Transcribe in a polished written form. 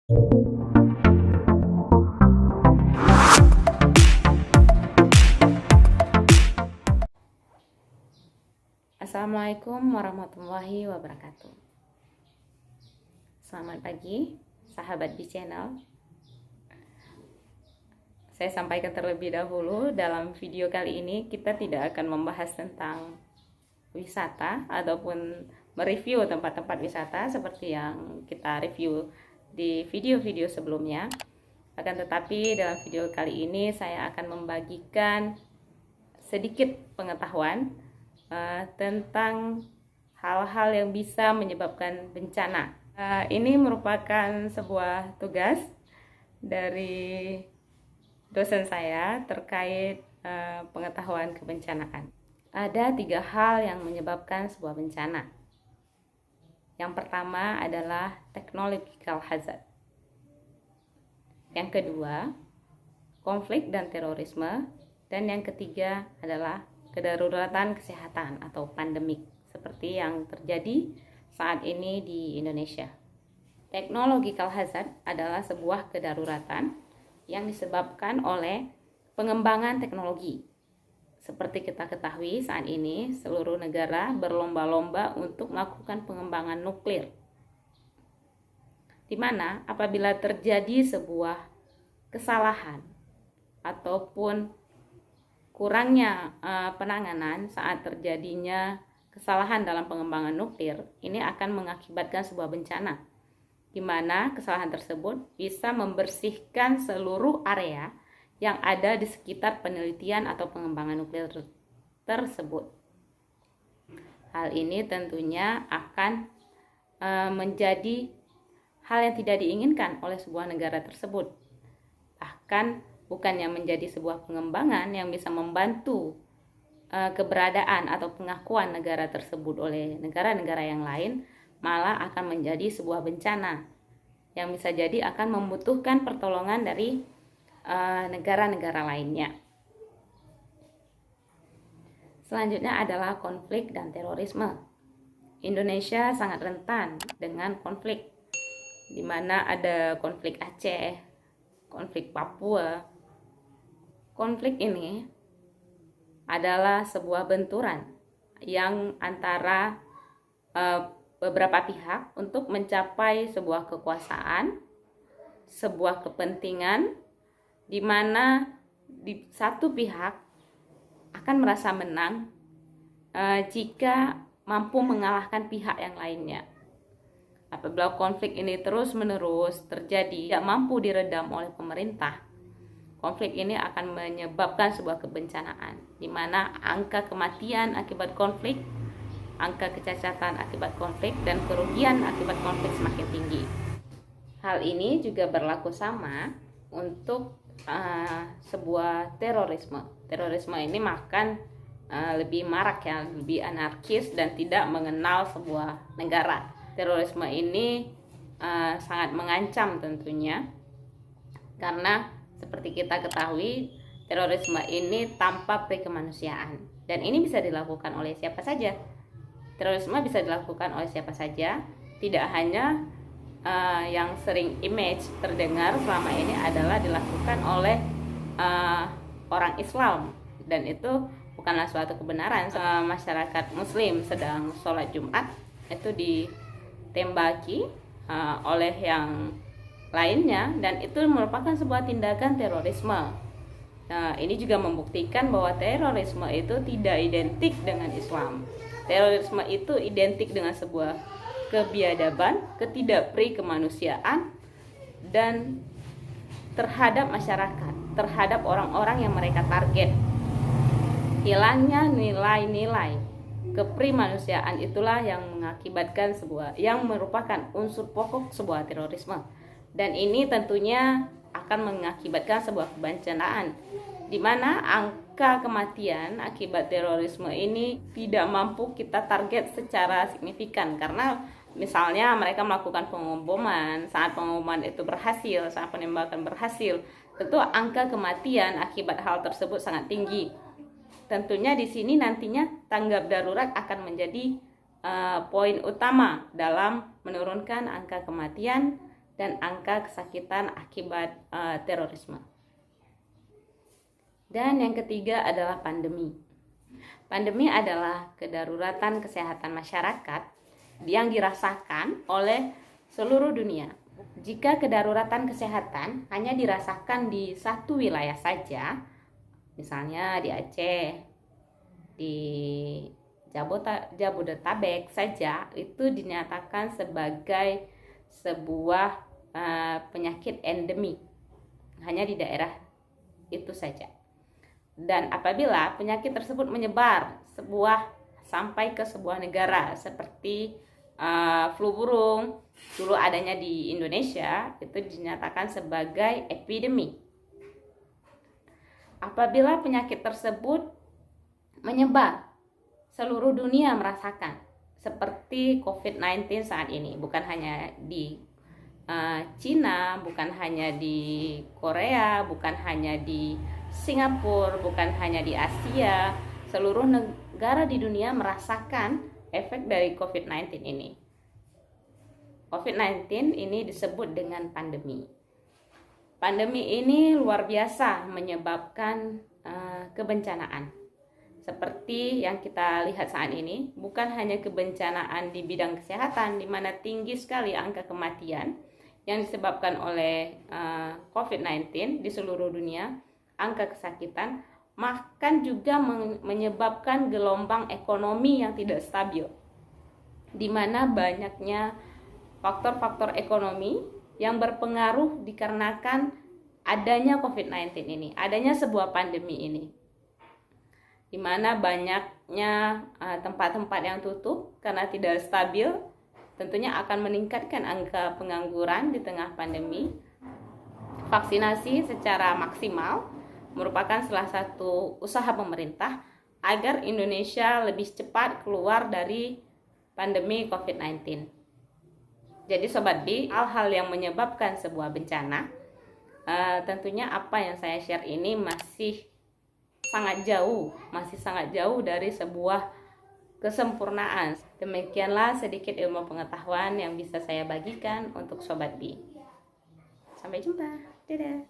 Assalamualaikum warahmatullahi wabarakatuh. Selamat pagi, sahabat di channel. Saya sampaikan terlebih dahulu, dalam video kali ini kita tidak akan membahas tentang wisata ataupun mereview tempat-tempat wisata seperti yang kita review di video-video sebelumnya. Akan tetapi dalam video kali ini saya akan membagikan sedikit pengetahuan tentang hal-hal yang bisa menyebabkan bencana. Ini merupakan sebuah tugas dari dosen saya terkait pengetahuan kebencanaan. Ada 3 hal yang menyebabkan sebuah bencana. Yang pertama adalah technological hazard. Yang kedua, konflik dan terorisme. Dan yang ketiga adalah kedaruratan kesehatan atau pandemik seperti yang terjadi saat ini di Indonesia. Technological hazard adalah sebuah kedaruratan yang disebabkan oleh pengembangan teknologi. Seperti kita ketahui saat ini seluruh negara berlomba-lomba untuk melakukan pengembangan nuklir. Di mana apabila terjadi sebuah kesalahan ataupun kurangnya penanganan saat terjadinya kesalahan dalam pengembangan nuklir, ini akan mengakibatkan sebuah bencana, di mana kesalahan tersebut bisa membersihkan seluruh area yang ada di sekitar penelitian atau pengembangan nuklir tersebut. Hal ini tentunya akan menjadi hal yang tidak diinginkan oleh sebuah negara tersebut. Bahkan bukannya menjadi sebuah pengembangan yang bisa membantu keberadaan atau pengakuan negara tersebut oleh negara-negara yang lain, malah akan menjadi sebuah bencana yang bisa jadi akan membutuhkan pertolongan dari negara-negara lainnya. Selanjutnya adalah konflik dan terorisme. Indonesia sangat rentan dengan konflik, di mana ada konflik Aceh, konflik Papua. Konflik ini adalah sebuah benturan yang antara beberapa pihak untuk mencapai sebuah kekuasaan, sebuah kepentingan, di mana di satu pihak akan merasa menang jika mampu mengalahkan pihak yang lainnya. Apabila konflik ini terus-menerus terjadi, tidak mampu diredam oleh pemerintah, konflik ini akan menyebabkan sebuah kebencanaan, di mana angka kematian akibat konflik, angka kecacatan akibat konflik, dan kerugian akibat konflik semakin tinggi. Hal ini juga berlaku sama untuk sebuah terorisme. Terorisme ini bahkan lebih marak ya, lebih anarkis dan tidak mengenal sebuah negara. Terorisme ini sangat mengancam tentunya, karena seperti kita ketahui terorisme ini tanpa perikemanusiaan, dan ini bisa dilakukan oleh siapa saja. Terorisme bisa dilakukan oleh siapa saja, tidak hanya yang sering image terdengar selama ini adalah dilakukan oleh orang Islam, dan itu bukanlah suatu kebenaran. Masyarakat Muslim sedang sholat Jumat itu ditembaki oleh yang lainnya, dan itu merupakan sebuah tindakan terorisme. Nah, ini juga membuktikan bahwa terorisme itu tidak identik dengan Islam. Terorisme itu identik dengan sebuah kebiadaban, ketidakperikemanusiaan, dan terhadap masyarakat, terhadap orang-orang yang mereka target. Hilangnya nilai-nilai keprimanusiaan itulah yang mengakibatkan yang merupakan unsur pokok sebuah terorisme. Dan ini tentunya akan mengakibatkan sebuah kebencanaan, di mana angka kematian akibat terorisme ini tidak mampu kita target secara signifikan, karena misalnya mereka melakukan pengeboman, saat pengeboman itu berhasil, saat penembakan berhasil, tentu angka kematian akibat hal tersebut sangat tinggi. Tentunya di sini nantinya tanggap darurat akan menjadi poin utama dalam menurunkan angka kematian dan angka kesakitan akibat terorisme. Dan yang ketiga adalah pandemi. Pandemi adalah kedaruratan kesehatan masyarakat yang dirasakan oleh seluruh dunia. Jika kedaruratan kesehatan hanya dirasakan di satu wilayah saja, misalnya di Aceh, di Jabodetabek saja, itu dinyatakan sebagai sebuah penyakit endemi, hanya di daerah itu saja. Dan apabila penyakit tersebut menyebar sampai ke sebuah negara seperti flu burung dulu adanya di Indonesia, itu dinyatakan sebagai epidemi. Apabila penyakit tersebut menyebar, seluruh dunia merasakan, seperti COVID-19 saat ini, bukan hanya di Cina, bukan hanya di Korea, bukan hanya di Singapura, bukan hanya di Asia, seluruh negara di dunia merasakan efek dari COVID-19 ini. COVID-19 ini disebut dengan pandemi. Pandemi ini luar biasa menyebabkan kebencanaan. Seperti yang kita lihat saat ini, bukan hanya kebencanaan di bidang kesehatan, di mana tinggi sekali angka kematian yang disebabkan oleh COVID-19 di seluruh dunia, angka kesakitan, bahkan juga menyebabkan gelombang ekonomi yang tidak stabil, di mana banyaknya faktor-faktor ekonomi yang berpengaruh dikarenakan adanya COVID-19 ini, adanya sebuah pandemi ini, di mana banyaknya tempat-tempat yang tutup karena tidak stabil, tentunya akan meningkatkan angka pengangguran di tengah pandemi. Vaksinasi secara maksimal merupakan salah satu usaha pemerintah agar Indonesia lebih cepat keluar dari pandemi COVID-19. Jadi Sobat B, hal-hal yang menyebabkan sebuah bencana, tentunya apa yang saya share ini masih sangat jauh dari sebuah kesempurnaan. Demikianlah sedikit ilmu pengetahuan yang bisa saya bagikan untuk Sobat B. Sampai jumpa. Dadah.